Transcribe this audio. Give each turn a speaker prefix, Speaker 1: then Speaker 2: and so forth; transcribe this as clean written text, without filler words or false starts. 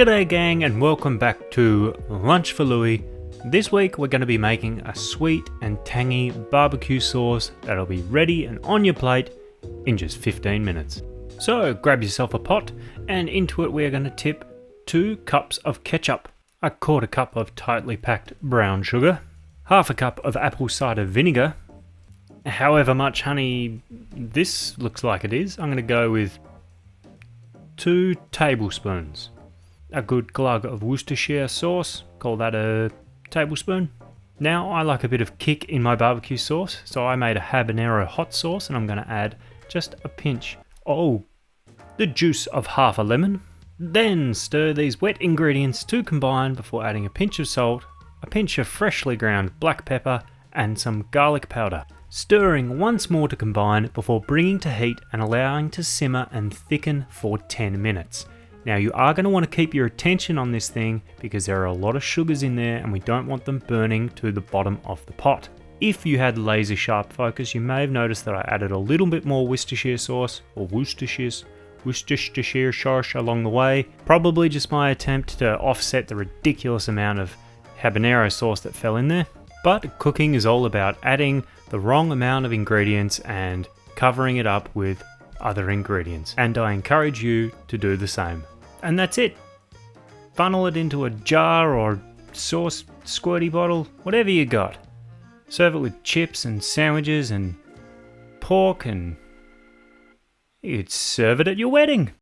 Speaker 1: G'day gang and welcome back to Lunch for Louie. This week we're going to be making a sweet and tangy barbecue sauce that'll be ready and on your plate in just 15 minutes. So grab yourself a pot and into it we're going to tip 2 cups of ketchup, a quarter cup of tightly packed brown sugar, half a cup of apple cider vinegar, however much honey this looks like it is, I'm going to go with 2 tablespoons. A good glug of Worcestershire sauce, call that a tablespoon. Now I like a bit of kick in my barbecue sauce, so I made a habanero hot sauce and I'm going to add just a pinch. The juice of half a lemon. Then stir these wet ingredients to combine before adding a pinch of salt, a pinch of freshly ground black pepper and some garlic powder. Stirring once more to combine before bringing to heat and allowing to simmer and thicken for 10 minutes. Now you are going to want to keep your attention on this thing because there are a lot of sugars in there and we don't want them burning to the bottom of the pot. If you had laser sharp focus, you may have noticed that I added a little bit more Worcestershire sauce or Worcestershire sauce along the way. Probably just my attempt to offset the ridiculous amount of habanero sauce that fell in there. But cooking is all about adding the wrong amount of ingredients and covering it up with other ingredients, and I encourage you to do the same. And that's it. Funnel it into a jar or sauce squirty bottle, whatever you got. Serve it with chips and sandwiches and pork, and you'd serve it at your wedding.